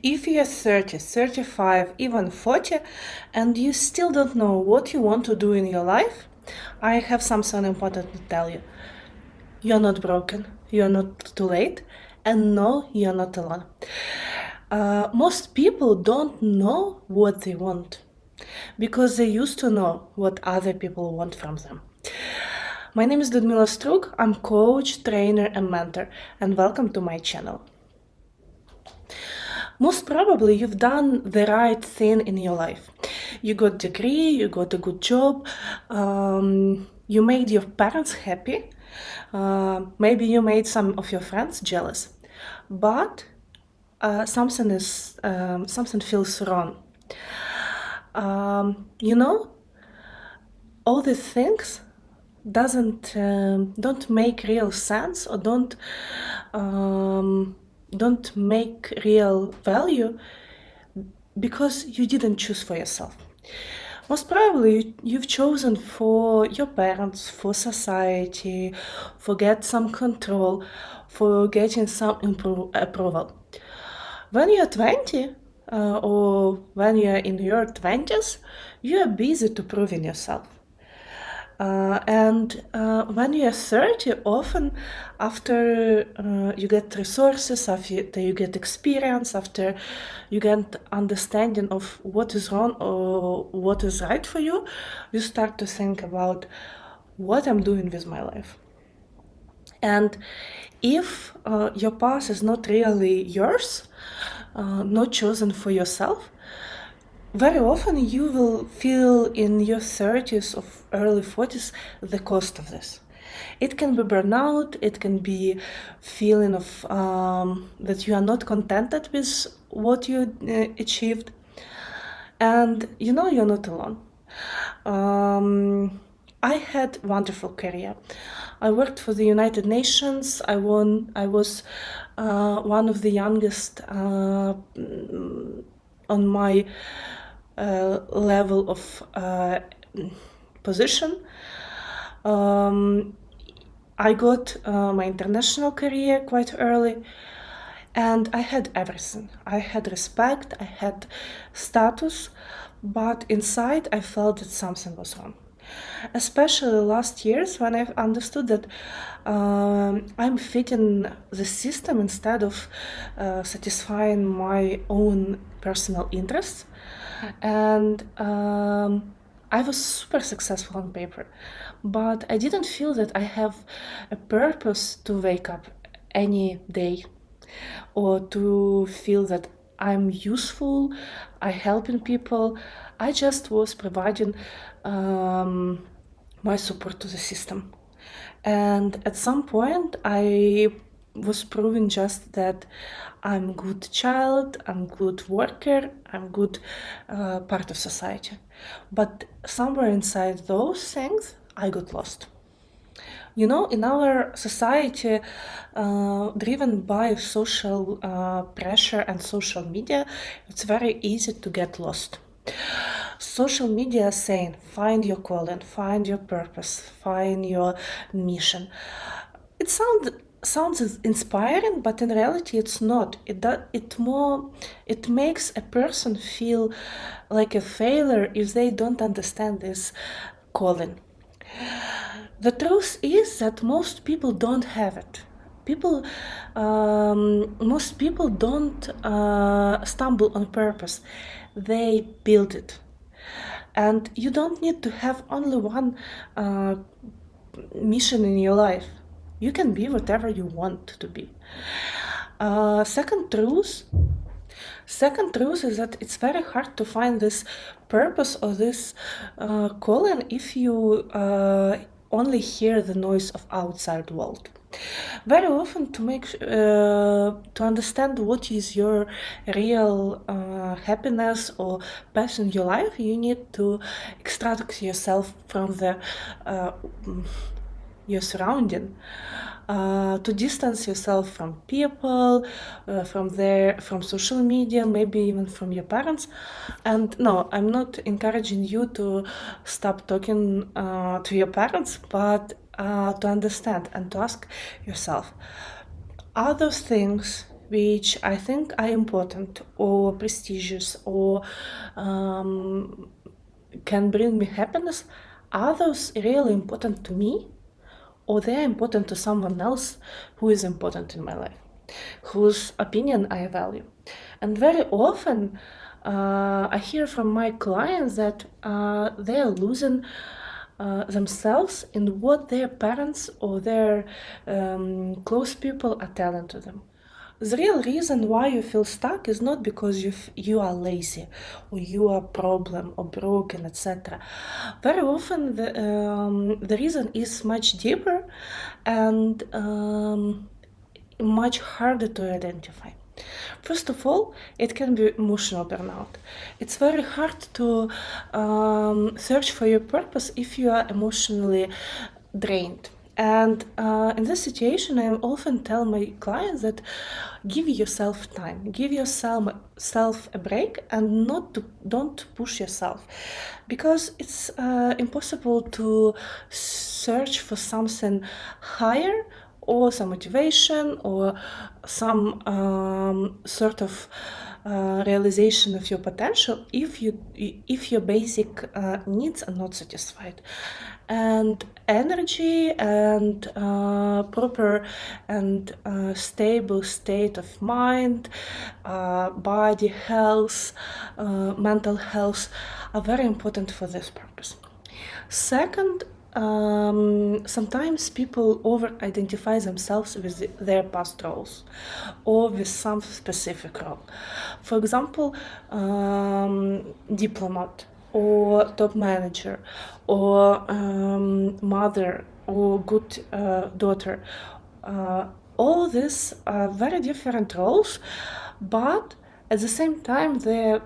If you're 30, 35, even 40, and you still don't know what you want to do in your life, I have something important to tell you. You're not broken, you're not too late, and no, you're not alone. Most people don't know what they want because they used to know what other people want from them. My name is Ludmila Struk. I'm coach, trainer, and mentor, and welcome to my channel. Most probably you've done the right thing in your life. You got a degree, you got a good job, you made your parents happy, maybe you made some of your friends jealous, but something feels wrong. You know, all these things don't make real sense or don't make real value because you didn't choose for yourself. Most probably you've chosen for your parents, for society, for get some control, for getting some approval. When you're 20 or when you're in your 20s, you are busy to proving yourself. And when you're 30, often after you get resources, after you get experience, after you get understanding of what is wrong or what is right for you, you start to think about what I'm doing with my life. And if your path is not really yours, not chosen for yourself, very often you will feel in your 30s or early 40s the cost of this. It can be burnout, it can be feeling of that you are not contented with what you achieved, and you know you're not alone. I had wonderful career. I worked for the United Nations. I was one of the youngest on my level of position. I got my international career quite early, and I had everything. I had respect, I had status, but inside I felt that something was wrong. Especially last years when I've understood that I'm fitting the system instead of satisfying my own personal interests. And I was super successful on paper, but I didn't feel that I have a purpose to wake up any day or to feel that I'm useful, I helping people. I just was providing my support to the system. And at some point, I was proving just that I'm good child, I'm good worker, I'm good part of society. But somewhere inside those things, I got lost. You know, in our society, driven by social pressure and social media, it's very easy to get lost. Social media is saying, find your calling, find your purpose, find your mission. It sounds inspiring, but in reality, it's not. It makes a person feel like a failure if they don't understand this calling. The truth is that most people don't have it. Most people don't stumble on purpose. They build it. And you don't need to have only one mission in your life. You can be whatever you want to be. Second truth is that it's very hard to find this purpose or this calling if you only hear the noise of outside world. Very often, to understand what is your real happiness or passion in your life, you need to extract yourself from your surrounding, to distance yourself from people, from social media, maybe even from your parents. And no, I'm not encouraging you to stop talking to your parents, but to understand and to ask yourself, are those things which I think are important or prestigious or can bring me happiness, are those really important to me, or they're important to someone else who is important in my life, whose opinion I value? And very often I hear from my clients that they are losing themselves in what their parents or their close people are telling to them. The real reason why you feel stuck is not because you are lazy or you are a problem or broken, etc. Very often the reason is much deeper and much harder to identify. First of all, it can be emotional burnout. It's very hard to search for your purpose if you are emotionally drained. And in this situation, I often tell my clients that give yourself time, give yourself a break, and don't push yourself, because it's impossible to search for something higher or some motivation or some sort of realization of your potential if your basic needs are not satisfied. And energy and proper and stable state of mind, body health, mental health are very important for this purpose. Second, sometimes people over-identify themselves with their past roles or with some specific role. For example, diplomat or top manager or mother or good daughter. All these are very different roles, but at the same time they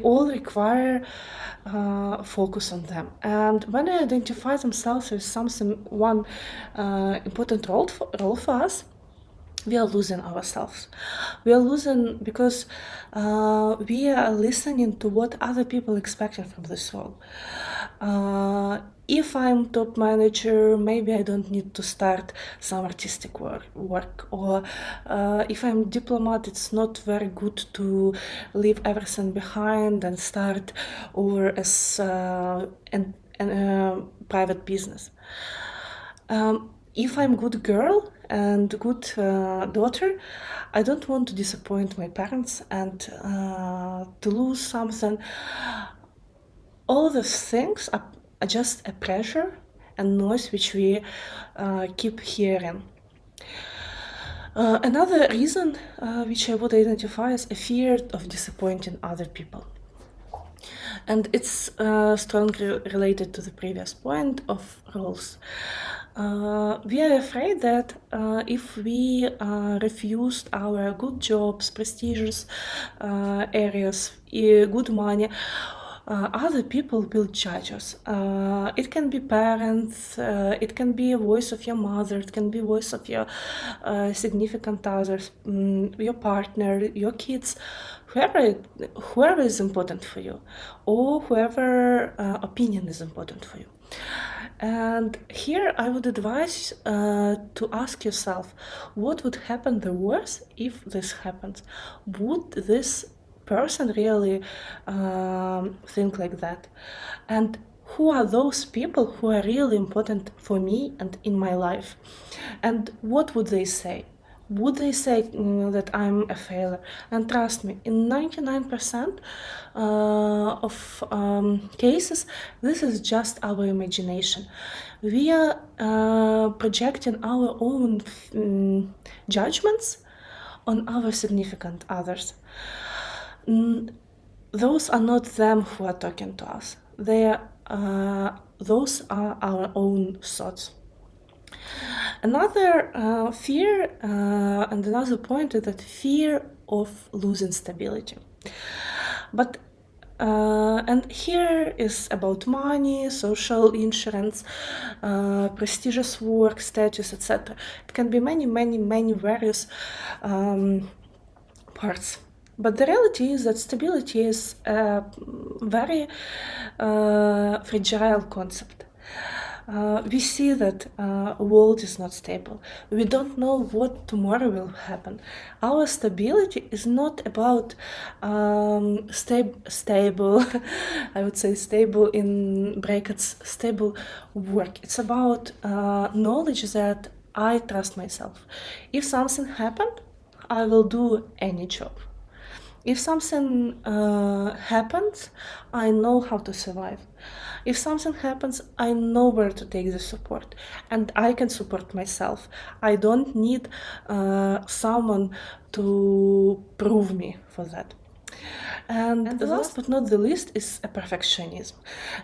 all require focus on them. And when they identify themselves with one important role for us, we are losing ourselves. We are losing because we are listening to what other people expect from this role. If I'm top manager, maybe I don't need to start some artistic work. Or if I'm diplomat, it's not very good to leave everything behind and start over as a private business. If I'm good girl and good daughter, I don't want to disappoint my parents and to lose something. All those things are just a pressure and noise which we keep hearing. Another reason which I would identify is a fear of disappointing other people. And it's strongly related to the previous point of roles. We are afraid that if we refused our good jobs, prestigious areas, good money, other people will judge us. It can be parents, it can be a voice of your mother, it can be a voice of your significant others, your partner, your kids, whoever is important for you, or whoever opinion is important for you. And here I would advise to ask yourself, what would happen the worst if this happens? Would this person really think like that? And who are those people who are really important for me and in my life? And what would they say? Would they say that I'm a failure? And trust me, in 99% of cases, this is just our imagination. We are projecting our own judgments on our significant others. Those are not them who are talking to us. Those are our own thoughts. Another fear and another point is that fear of losing stability. But and here is about money, social insurance, prestigious work status, etc. It can be many various parts. But the reality is that stability is a very fragile concept. we see that world is not stable. We don't know what tomorrow will happen. Our stability is not about stable, I would say stable in brackets, stable work. It's about knowledge that I trust myself. If something happened, I will do any job. If something happens, I know how to survive. If something happens, I know where to take the support, and I can support myself. I don't need someone to prove me for that. And the last but not the least is a perfectionism.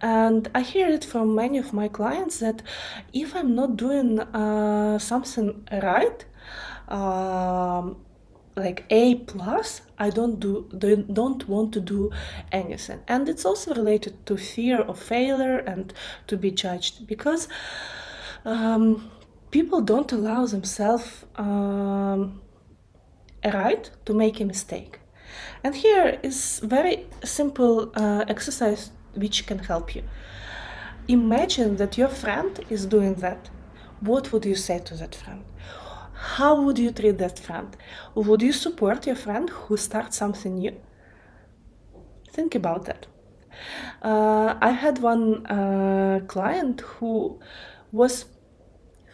And I hear it from many of my clients that if I'm not doing something right, um, like A plus, I don't want to do anything. And it's also related to fear of failure and to be judged, because people don't allow themselves a right to make a mistake. And here is very simple exercise which can help you. Imagine that your friend is doing that. What would you say to that friend? How would you treat that friend? Would you support your friend who starts something new? Think about that. I had one client who was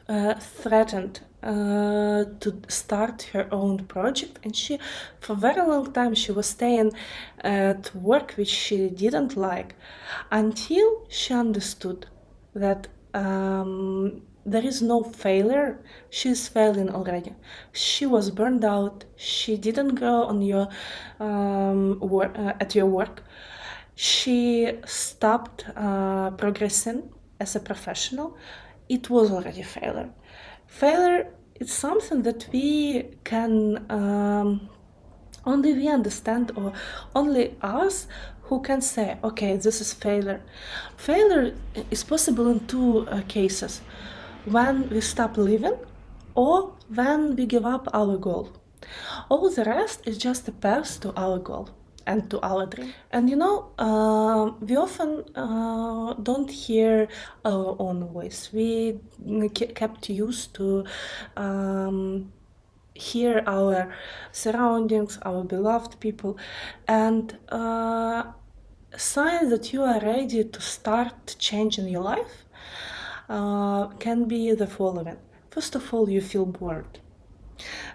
threatened to start her own project, and she, for a very long time, she was staying at work which she didn't like, until she understood that there is no failure. She's failing already. She was burned out. She didn't go on your at your work. She stopped progressing as a professional. It was already failure. Failure is something that we can only we understand, or only us who can say, okay, this is failure. Failure is possible in two cases: when we stop living, or when we give up our goal. All the rest is just a path to our goal and to our dream. And we often don't hear our own voice. We kept used to hear our surroundings, our beloved people, and signs that you are ready to start changing your life can be the following. First of all, you feel bored.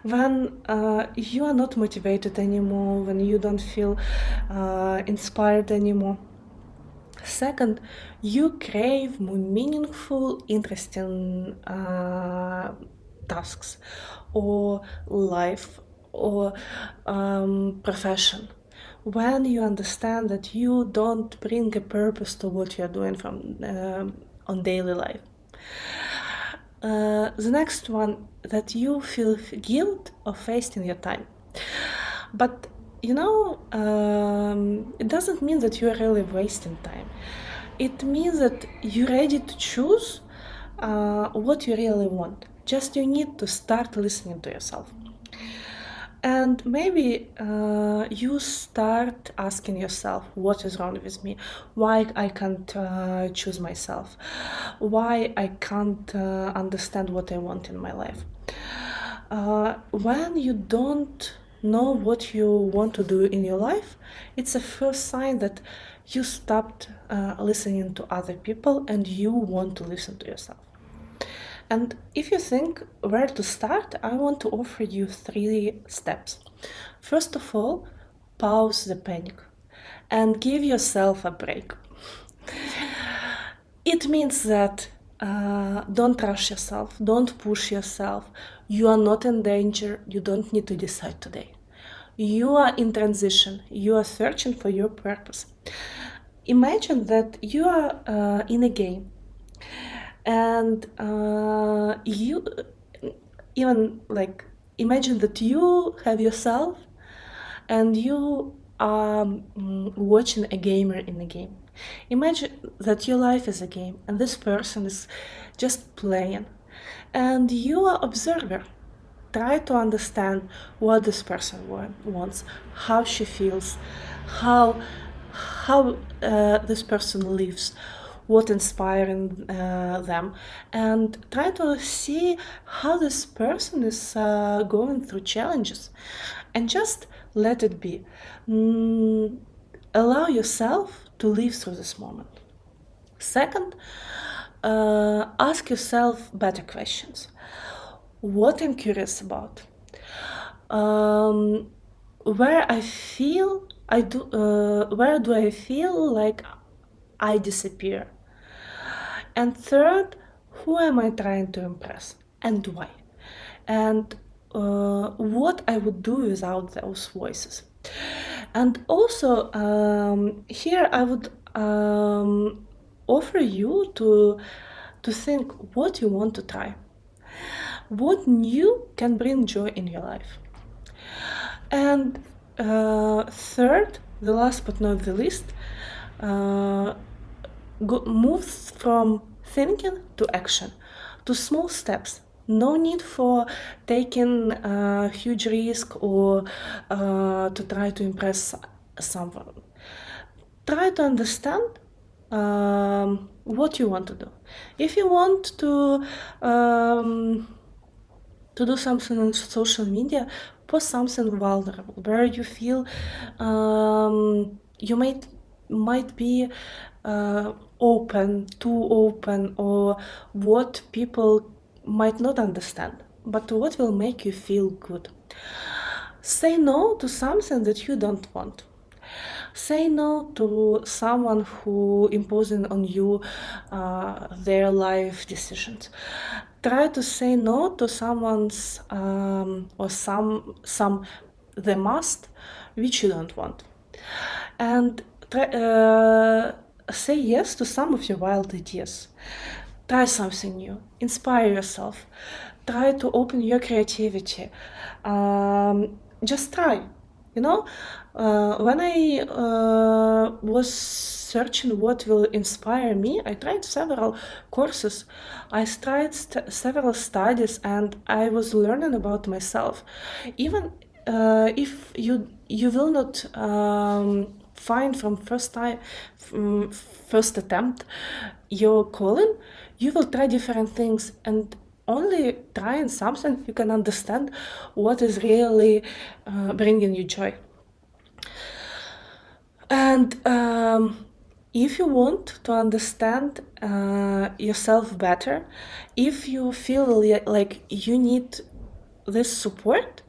When you are not motivated anymore, when you don't feel inspired anymore. Second, you crave more meaningful, interesting tasks, or life, or profession. When you understand that you don't bring a purpose to what you are doing from on daily life. The next one, that you feel guilt of wasting your time. But it doesn't mean that you're really wasting time. It means that you're ready to choose what you really want. Just you need to start listening to yourself. And maybe you start asking yourself, what is wrong with me? Why I can't choose myself? Why I can't understand what I want in my life? When you don't know what you want to do in your life, it's a first sign that you stopped listening to other people and you want to listen to yourself. And if you think where to start, I want to offer you 3 steps. First of all, pause the panic and give yourself a break. It means that don't rush yourself, don't push yourself. You are not in danger. You don't need to decide today. You are in transition. You are searching for your purpose. Imagine that you are in a game, and you even imagine that you have yourself and you are watching a gamer in a game. Imagine that your life is a game and this person is just playing, and you are observer. Try to understand what this person wants, how she feels, how this person lives, what inspiring them, and try to see how this person is going through challenges, and just let it be. Allow yourself to live through this moment. Second, ask yourself better questions. What I'm curious about? Um, where I feel I do where do I feel like I disappear? And third, who am I trying to impress and why? And what I would do without those voices. And also, here I would offer you to think what you want to try. What new can bring joy in your life? And third, the last but not the least, move from thinking to action, to small steps. No need for taking a huge risk or to try to impress someone. Try to understand what you want to do. If you want to do something on social media, post something vulnerable where you feel you might be too open, or what people might not understand, but what will make you feel good. Say no to something that you don't want. Say no to someone who imposing on you their life decisions. Try to say no to someone's or some the must which you don't want, and say yes to some of your wild ideas. Try something new. Inspire yourself. Try to open your creativity. Just try. You know, when I was searching what will inspire me, I tried several courses. I tried several studies, and I was learning about myself. Even if you will not find from first attempt your calling, you will try different things, and only trying something you can understand what is really bringing you joy. And if you want to understand yourself better, if you feel like you need this support,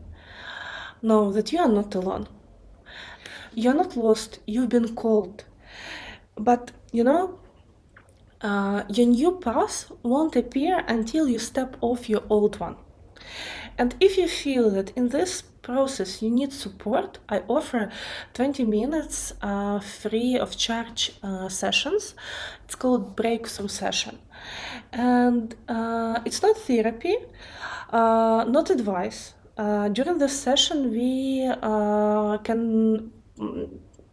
know that you are not alone. You're not lost, you've been called. But your new path won't appear until you step off your old one. And if you feel that in this process you need support, I offer 20 minutes free of charge sessions. It's called breakthrough session. And it's not therapy, not advice. During this session, we can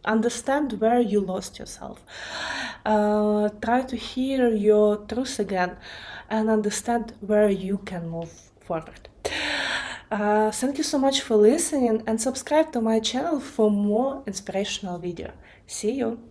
understand where you lost yourself. Try to hear your truth again and understand where you can move forward. Thank you so much for listening, and subscribe to my channel for more inspirational video. See you!